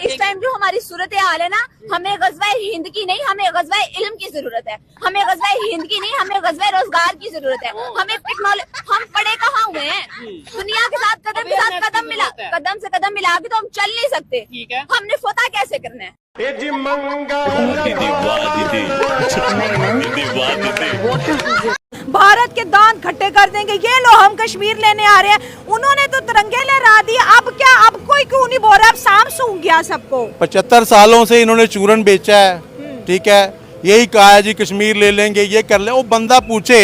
इस टाइम जो हमारी सूरत हाल है ना, हमें गज़वाए हिंद की नहीं, हमें गज़वाए इल्म की जरूरत है। हमें गज़वाए हिंद की नहीं, हमें गज़वाए रोजगार की जरूरत है। हमें टेक्नोलॉजी, हम पढ़े कहाँ हुए हैं? दुनिया के साथ कदम से कदम मिला के तो हम चल नहीं सकते। हमने फतह कैसे करना है? भारत के दांत खट्टे कर देंगे ये लो, हम कश्मीर लेने आ रहे हैं। उन्होंने तो तिरंगे लहरा दिए, अब क्या, अब कोई क्यों नहीं बोल रहा? अब शाम सूंघ गया सबको। 75 सालों से इन्होंने चूरन बेचा है, ठीक है, यही कहा है जी कश्मीर ले लेंगे, ये कर ले। वो बंदा पूछे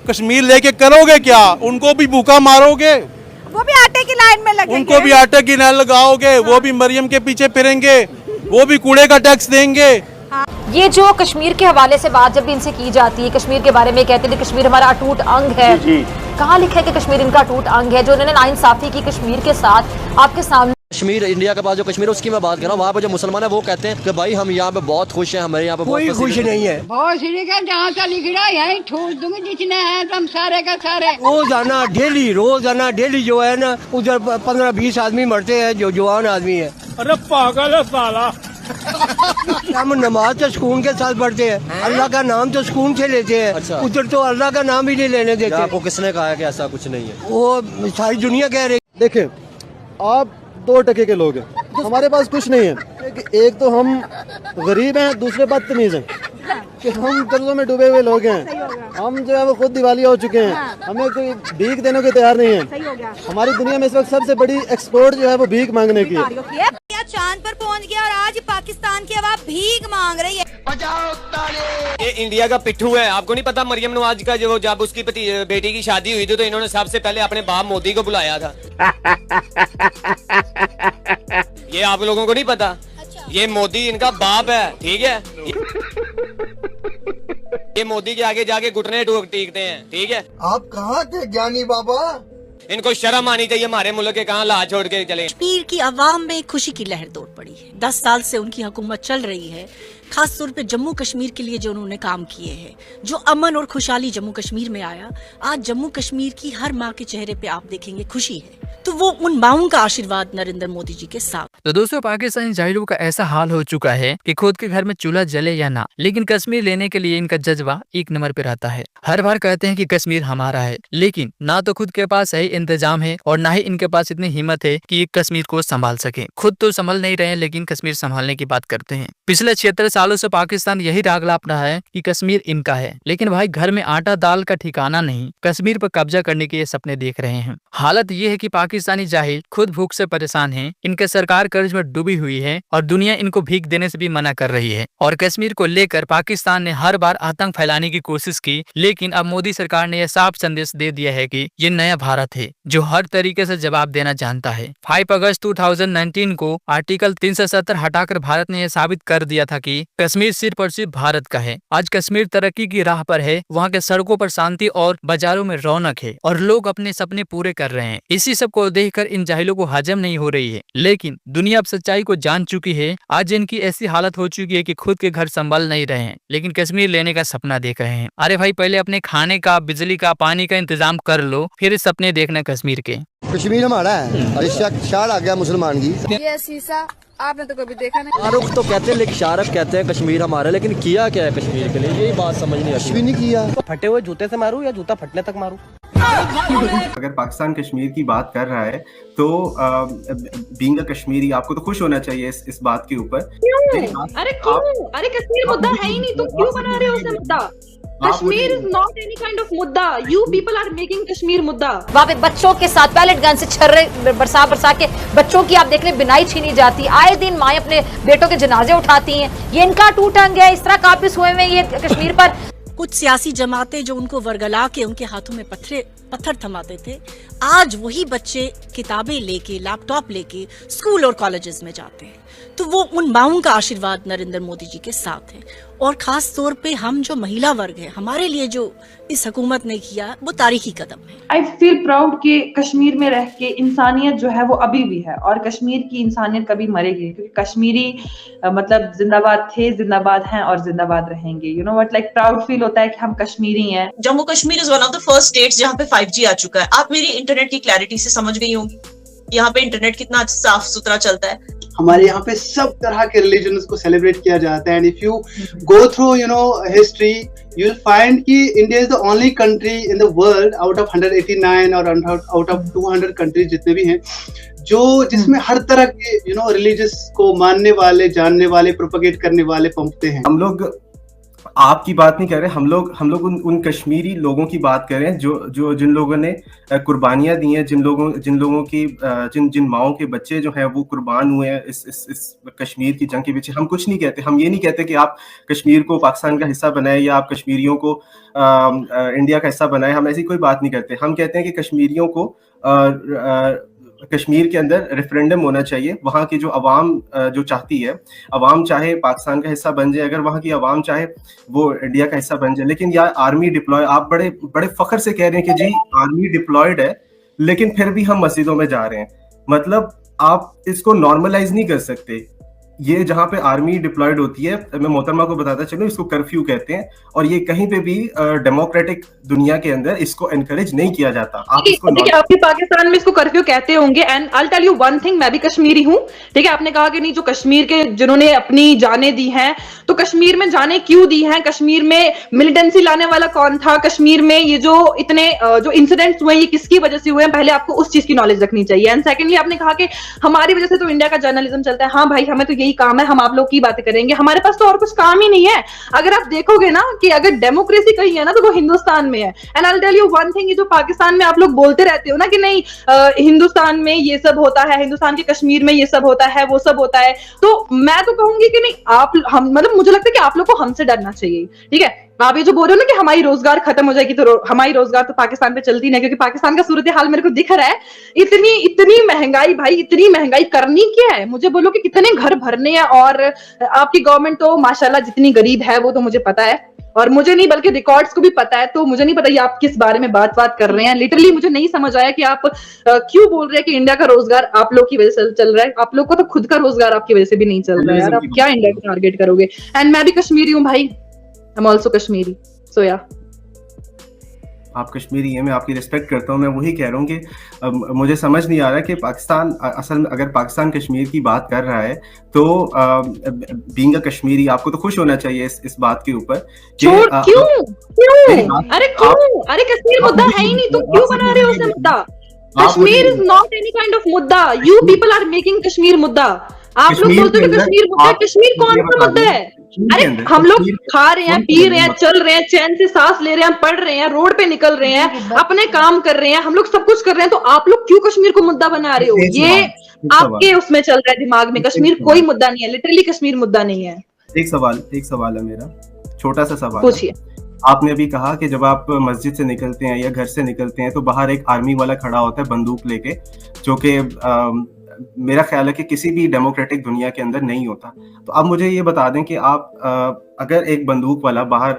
कश्मीर लेके करोगे क्या? उनको भी भूखा मारोगे? वो भी आटे की लाइन में लगेंगे? उनको भी आटे की लाइन लगाओगे? वो भी मरियम के पीछे फिरेंगे? वो भी कूड़े का टैक्स देंगे? ये जो कश्मीर के हवाले से बात जब भी इनसे की जाती है, कश्मीर के बारे में कहते हैं कश्मीर हमारा अटूट अंग है। कहाँ लिखा है कि कश्मीर इनका अटूट अंग है? जो इन्होंने नाइंसाफी की कश्मीर के साथ आपके सामने। कश्मीर इंडिया के पास जो कश्मीर है उसकी मैं बात कर रहा हूँ। वहाँ पे जो मुसलमान है वो कहते हैं कि भाई हम यहाँ पे बहुत खुश हैं, हमारे यहाँ पे कोई खुश नहीं है। बहुत जहाँ सा लिख रहा है यही ठोस दूंगी, जितने हैं तुम सारे का सारे। रोजाना डेली जो है ना, उधर 15-20 आदमी मरते हैं जो जवान आदमी है। अरे पागल है साला। हम नमाज तो सुकून के साथ पढ़ते हैं, अल्लाह का नाम तो सुकून से लेते हैं। अच्छा। उधर तो अल्लाह का नाम ही नहीं लेने देते। आपको किसने कहा है कि ऐसा कुछ नहीं है? वो सारी दुनिया कह रही। देखें, आप 2 टके के लोग हैं, हमारे पास कुछ नहीं है। एक तो हम गरीब हैं, दूसरे बदतमीज हैं कि हम कर्जों में डूबे हुए लोग हैं। हम जो है वो खुद दिवालिया हो चुके हैं, हमें कोई भीख देने को तैयार नहीं है। हमारी दुनिया में इस वक्त सबसे बड़ी एक्सपोर्ट जो है वो भीख मांगने की है। चांद पर पहुंच गया और आज पाकिस्तान की आवाम भीख मांग रही है। ये इंडिया का पिट्ठू है। आपको नहीं पता मरियम नवाज का जो जब उसकी बेटी की शादी हुई थी तो इन्होंने सबसे पहले अपने बाप मोदी को बुलाया था। ये आप लोगों को नहीं पता? अच्छा। ये मोदी इनका बाप है, ठीक है। ये मोदी के आगे जाके घुटने टेकते हैं, ठीक है। आप कहाँ थे ज्ञानी बाबा? इनको शर्म आनी चाहिए, हमारे मुल्क के कहाँ ला छोड़ के चले। कश्मीर की आवाम में खुशी की लहर दौड़ पड़ी है। 10 साल से उनकी हुकूमत चल रही है। खास तौर पे जम्मू कश्मीर के लिए जो उन्होंने काम किए हैं, जो अमन और खुशहाली जम्मू कश्मीर में आया, आज जम्मू कश्मीर की हर माँ के चेहरे पे आप देखेंगे खुशी है। तो वो उन माओं का आशीर्वाद नरेंद्र मोदी जी के साथ। तो दोस्तों, पाकिस्तानी जाहिलों का ऐसा हाल हो चुका है कि खुद के घर में चूल्हा जले या ना, लेकिन कश्मीर लेने के लिए इनका जज्बा 1 नंबर पे रहता है। हर बार कहते हैं कि कश्मीर हमारा है, लेकिन ना तो खुद के पास सही इंतजाम है और ना ही इनके पास इतनी हिम्मत है कि कश्मीर को संभाल सके। खुद तो संभल नहीं रहे, लेकिन कश्मीर संभालने की बात करते हैं। पिछले 76 सालों से पाकिस्तान यही राग लाप रहा है कि कश्मीर इनका है, लेकिन भाई घर में आटा दाल का ठिकाना नहीं, कश्मीर पर कब्जा करने के ये सपने देख रहे हैं। हालत ये है कि पाकिस्तानी जाहिल खुद भूख से परेशान हैं, इनके सरकार कर्ज में डूबी हुई है और दुनिया इनको भीख देने से भी मना कर रही है। और कश्मीर को लेकर पाकिस्तान ने हर बार आतंक फैलाने की कोशिश की, लेकिन अब मोदी सरकार ने यह साफ संदेश दे दिया है कि ये नया भारत है जो हर तरीके से जवाब देना जानता है। 5 अगस्त 2019 को आर्टिकल 370 हटाकर भारत ने यह साबित कर दिया था कि कश्मीर सिर्फ और सिर्फ भारत का है। आज कश्मीर तरक्की की राह पर है, वहाँ के सड़कों पर शांति और बाजारों में रौनक है और लोग अपने सपने पूरे कर रहे हैं। इसी सब को देखकर इन जाहिलों को हजम नहीं हो रही है, लेकिन दुनिया अब सच्चाई को जान चुकी है। आज इनकी ऐसी हालत हो चुकी है कि खुद के घर संभाल नहीं रहे हैं, लेकिन कश्मीर लेने का सपना देख रहे हैं। अरे भाई, पहले अपने खाने का, बिजली का, पानी का इंतजाम कर लो, फिर सपने देखना कश्मीर के। कश्मीर हमारा है और शार आ गया मुसलमान की। ये शीशा आपने तो कभी देखा नहीं। शाहरुख तो कहते हैं, लेकिन शाहरुख कहते हैं कश्मीर हमारा, लेकिन किया क्या है कश्मीर के लिए, यही बात समझ नहीं आती। नहीं किया। फटे हुए जूते से मारूं या जूता फटने तक मारूं? अगर पाकिस्तान कश्मीर की बात कर रहा है तो बीइंग अ कश्मीरी आपको तो खुश होना चाहिए इस बात के ऊपर। अरे क्यों? अरे कश्मीर मुद्दा है ही नहीं, तुम क्यों बना रहे हो उसे मुद्दा? Kashmir is not any kind of मुद्दा। You people are making Kashmir मुद्दा। वहाँ पे बच्चों के साथ पैलेट गन से छर्रे बरसा के बच्चों की आप देख रहे बिनाई छीनी जाती। आए दिन माएं अपने बेटों के जनाजे उठाती हैं। ये इनका टूट अंग है, इस तरह काबिज हुए हुए ये कश्मीर पर। कुछ सियासी जमातें जो उनको वर्गला के उनके हाथों में पत्थर थमाते थे, आज वही बच्चे किताबें लेके, लैपटॉप लेके स्कूल और कॉलेजेस में जाते हैं। तो वो उन माओं का आशीर्वाद नरेंद्र मोदी जी के साथ है। और खास तौर पे हम जो महिला वर्ग है, हमारे लिए जो इस हुकूमत ने किया वो तारीखी कदम है। आई फील प्राउड कि कश्मीर में रह के इंसानियत जो है वो अभी भी है और कश्मीर की इंसानियत कभी मरेगी, क्योंकि कश्मीरी मतलब जिंदाबाद थे, जिंदाबाद हैं और जिंदाबाद रहेंगे। You know what, like proud feel होता है कि हम कश्मीरी हैं। Jammu Kashmir is one of the first states जहाँ पे 5G आ चुका है। आप मेरी इंटरनेट की क्लैरिटी से समझ गई होंगी यहाँ पे इंटरनेट कितना साफ सुथरा चलता है। हमारे यहाँ पे सब तरह के रिलीजन को सेलिब्रेट किया जाता है। And if you go through history, you will find कि India is the only country in the world out of 189 और आउट ऑफ 200 कंट्रीज जितने भी हैं, जो जिसमें हर तरह के रिलीजियस को मानने वाले, जानने वाले, प्रोपेगेट करने वाले पहुंचते हैं। हम लोग आपकी बात नहीं कर रहे, हम लोग उन कश्मीरी लोगों की बात कर रहे हैं जो जिन लोगों ने कुर्बानियां दी हैं, जिन लोगों की जिन माओं के बच्चे जो हैं वो कुर्बान हुए हैं इस कश्मीर की जंग के पीछे। हम कुछ नहीं कहते, हम ये नहीं कहते कि आप कश्मीर को पाकिस्तान का हिस्सा बनाए या आप कश्मीरियों को इंडिया का हिस्सा बनाए, हम ऐसी कोई बात नहीं करते। हम कहते हैं कि कश्मीरियों को कश्मीर के अंदर रेफरेंडम होना चाहिए। वहाँ की जो अवाम जो चाहती है, अवाम चाहे पाकिस्तान का हिस्सा बन जाए, अगर वहाँ की अवाम चाहे वो इंडिया का हिस्सा बन जाए, लेकिन यार आर्मी डिप्लॉय, आप बड़े बड़े फख्र से कह रहे हैं कि जी आर्मी डिप्लॉयड है, लेकिन फिर भी हम मस्जिदों में जा रहे हैं। मतलब आप इसको नॉर्मलाइज नहीं कर सकते। ये जहाँ पे आर्मी डिप्लॉयड होती है, मैं मोहतरमा को बताता चलूं, इसको कर्फ्यू कहते हैं, और ये कहीं पे भी डेमोक्रेटिक दुनिया के अंदर इसको एनकरेज नहीं किया जाता। आप इसको देखिए, आपके पाकिस्तान में इसको कर्फ्यू कहते होंगे। And I tell you one thing, मैं भी कश्मीरी हूँ, ठीक है। आपने कहा कि नहीं, जो कश्मीर के जिन्होंने अपनी जानें दी हैं, तो कश्मीर में जानें क्यों दी हैं, कश्मीर में मिलिटेंसी लाने वाला कौन था, कश्मीर में ये जो इतने जो इंसिडेंट्स हुए ये किसकी वजह से हुए हैं, पहले आपको उस चीज की नॉलेज रखनी चाहिए। एंड सेकेंडली आपने कहा कि हमारी वजह से तो इंडिया का जर्नलिज्म चलता है। हाँ भाई, हमें तो यही काम है, हम आप लोग की बातें करेंगे, हमारे पास तो और कुछ काम ही नहीं है। अगर आप देखोगे ना कि अगर डेमोक्रेसी कहीं है ना तो वो हिंदुस्तान में है। And I will tell you one thing, ये जो पाकिस्तान में आप लोग बोलते रहते हो ना कि नहीं हिंदुस्तान में ये सब होता है, हिंदुस्तान के कश्मीर में ये सब होता है, वो सब होता है, तो मैं तो कहूंगी कि नहीं, हम मतलब मुझे लगता है कि आप लोग को हमसे डरना चाहिए, ठीक है। आप ये जो बोल रहे हो ना कि हमारी रोजगार खत्म हो जाएगी, तो हमारी रोजगार तो पाकिस्तान पे चलती नहीं, क्योंकि पाकिस्तान का सूरत हाल मेरे को दिख रहा है। इतनी महंगाई भाई, इतनी महंगाई करनी क्या है, मुझे बोलो कि कितने घर भरने हैं। और आपकी गवर्नमेंट तो माशाल्लाह जितनी गरीब है वो तो मुझे पता है, और मुझे नहीं बल्कि रिकॉर्ड्स को भी पता है। तो मुझे नहीं पता ये आप किस बारे में बात कर रहे हैं। लिटरली मुझे नहीं समझ आया कि आप क्यों बोल रहे हैं कि इंडिया का रोजगार आप लोग की वजह से चल रहा है। आप लोग को तो खुद का रोजगार आपकी वजह से भी नहीं चल रहा है यार, आप क्या इंडिया को टारगेट करोगे। एंड मैं भी कश्मीरी हूँ भाई, I'm also Kashmiri, so yeah. आप कश्मीरी हैं, मैं आपकी रिस्पेक्ट करता हूँ। मैं वही कह रहा हूँ कि मुझे समझ नहीं आ रहा कि पाकिस्तान असल में अगर पाकिस्तान कश्मीर की बात कर रहा है तो बीइंग अ कश्मीरी आपको तो खुश होना चाहिए इस बात के ऊपर। क्यों अरे कश्मीर मुद्दा है ही नहीं, तुम क्यों बना रहे हो उसे मुद्दा। Kashmir is not any kind of मुद्दा, you people are making Kashmir मुद्दा। आप लोग बोलते हो कश्मीर मुद्दा, कश्मीर कौन सा मुद्दा है। अरे हम लोग खा रहे हैं, पी रहे हैं, चल रहे हैं, चैन से सांस ले रहे हैं, पढ़ रहे हैं, रोड पे निकल रहे हैं, अपने काम कर रहे हैं, हम लोग सब कुछ कर रहे हैं, तो आप लोग क्यों कश्मीर को मुद्दा बना रहे हो। ये आपके उसमें चल रहा है दिमाग में, कश्मीर कोई मुद्दा नहीं है, लिटरली कश्मीर मुद्दा नहीं है। एक सवाल है मेरा, छोटा सा सवाल। पूछिए। आपने अभी कहा कि जब आप मस्जिद से निकलते हैं या घर से निकलते हैं तो बाहर एक आर्मी वाला खड़ा होता है बंदूक लेके, जो कि मेरा ख्याल है कि किसी भी डेमोक्रेटिक दुनिया के अंदर नहीं होता। तो अब मुझे ये बता दें कि आप अगर एक बंदूक वाला बाहर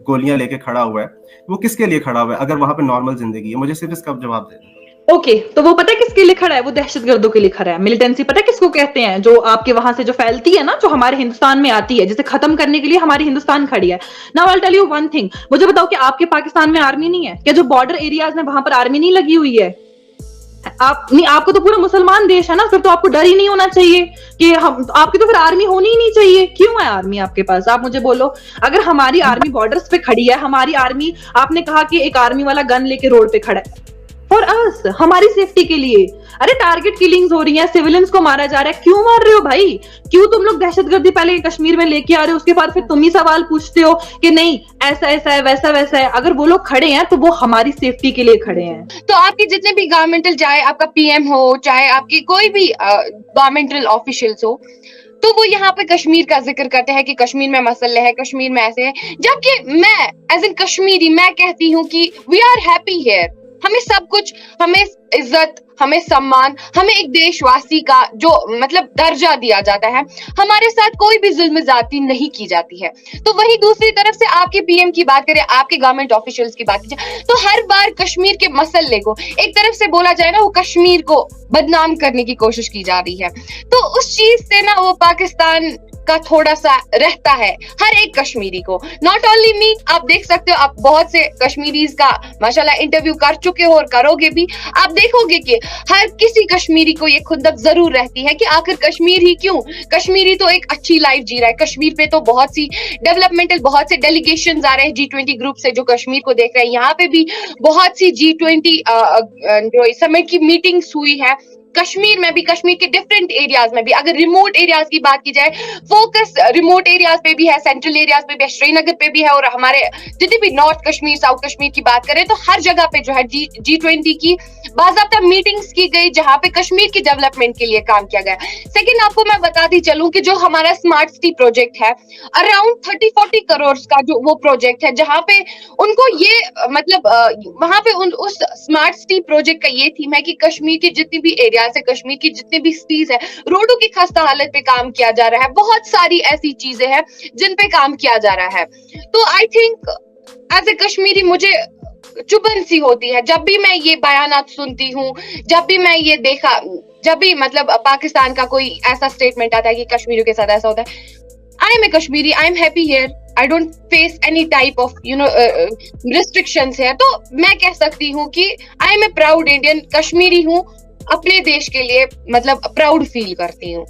गोलियां लेके खड़ा हुआ है, वो किसके लिए खड़ा हुआ है अगर वहां पे नॉर्मल जिंदगी है? मुझे सिर्फ इसका जवाब दे दें। ओके, तो वो पता है किसके लिए खड़ा है, वो दहशतगर्दों के लिए खड़ा है। मिलिटेंसी पता है किसको कहते हैं, जो आपके वहां से जो फैलती है ना, जो हमारे हिंदुस्तान में आती है, जिसे खत्म करने के लिए हमारी हिंदुस्तान खड़ी है। Now I will tell you one thing, मुझे बताओ कि आपके पाकिस्तान में आर्मी नहीं है क्या? जो बॉर्डर एरियाज में वहां पर आर्मी नहीं लगी हुई है? आपको तो पूरा मुसलमान देश है ना, फिर तो आपको डर ही नहीं होना चाहिए कि हम आपकी तो फिर आर्मी होनी ही नहीं चाहिए। क्यों है आर्मी आपके पास, आप मुझे बोलो। अगर हमारी आर्मी बॉर्डर्स पे खड़ी है, हमारी आर्मी, आपने कहा कि एक आर्मी वाला गन लेके रोड पे खड़ा है फॉर अस, हमारी सेफ्टी के लिए। अरे टारगेट किलिंग्स हो रही हैं, सिविलियंस को मारा जा रहा है, क्यों मार रहे हो भाई? क्यों तुम लोग दहशतगर्दी पहले कश्मीर में लेके आ रहे हो, उसके बाद फिर तुम ही सवाल पूछते हो कि नहीं ऐसा ऐसा है, वैसा वैसा है। अगर वो लोग खड़े हैं तो वो हमारी सेफ्टी के लिए खड़े हैं। तो आपके जितने भी गवर्नमेंटल, चाहे आपका पीएम हो, चाहे आपकी कोई भी गवर्नमेंटल ऑफिशियल्स हो, तो वो यहाँ पे कश्मीर का जिक्र करते हैं कि कश्मीर में मसले है, कश्मीर में ऐसे है। जबकि मैं एज एन कश्मीरी मैं कहती हूँ कि वी आर हैप्पी हियर, हमें सब कुछ, हमें इज्जत, हमें सम्मान, हमें एक देशवासी का जो मतलब दर्जा दिया जाता है, हमारे साथ कोई भी जुल्म ज्यादती नहीं की जाती है। तो वही दूसरी तरफ से आपके पीएम की बात करें, आपके गवर्नमेंट ऑफिशियल्स की बात कीजिए, तो हर बार कश्मीर के मसले को एक तरफ से बोला जाए ना, वो कश्मीर को बदनाम करने की कोशिश की जा रही है। तो उस चीज से ना वो पाकिस्तान का थोड़ा सा रहता है हर एक कश्मीरी को, नॉट ओनली मी। आप देख सकते हो, आप बहुत से कश्मीरीज का माशाल्लाह इंटरव्यू कर चुके हो और करोगे भी, आप देखोगे कि हर किसी कश्मीरी को ये खुंदक जरूर रहती है कि आखिर कश्मीर ही क्यों, कश्मीरी तो एक अच्छी लाइफ जी रहा है। कश्मीर पे तो बहुत सी डेवलपमेंटल, बहुत से डेलीगेशन आ रहे हैं G20 ग्रुप से जो कश्मीर को देख रहे हैं। यहाँ पे भी बहुत सी G20 जो समिट की मीटिंग्स हुई है कश्मीर में भी, कश्मीर के डिफरेंट एरियाज में भी। अगर रिमोट एरियाज की बात की जाए, फोकस रिमोट एरियाज पे भी है, सेंट्रल एरियाज पे भी है, श्रीनगर पे भी है, और हमारे जितने भी नॉर्थ कश्मीर, साउथ कश्मीर की बात करें तो हर जगह पे जो है G20 की बाज़ाब्ता मीटिंग्स की गई जहां पे कश्मीर की डेवलपमेंट के लिए काम किया गया। सेकंड, आपको मैं बताती चलूं कि जो हमारा स्मार्ट सिटी प्रोजेक्ट है, अराउंड 30-40 करोड़ का जो वो प्रोजेक्ट है, जहां पे उनको ये मतलब वहां पे उस स्मार्ट सिटी प्रोजेक्ट का ये थीम है कि कश्मीर की जितनी भी एरिया से, कश्मीर की जितनी भी सिटीज है, रोडों की खस्ता हालत पे काम किया जा रहा है। बहुत सारी ऐसी चीजें हैं जिन पे काम किया जा रहा है। तो I think as a Kashmiri मुझे चुभन सी होती है जब भी मैं ये बयानात सुनती हूँ, जब भी मैं ये देखा, जब भी मतलब पाकिस्तान का कोई ऐसा स्टेटमेंट आता है कि कश्मीरियों के साथ ऐसा होता है। I am a Kashmiri, I am happy here, I don't face any type of restrictions है। तो मैं कह सकती हूँ कि I am a proud Indian, Kashmiri हूँ, अपने देश के लिए मतलब प्राउड फील करती हूँ।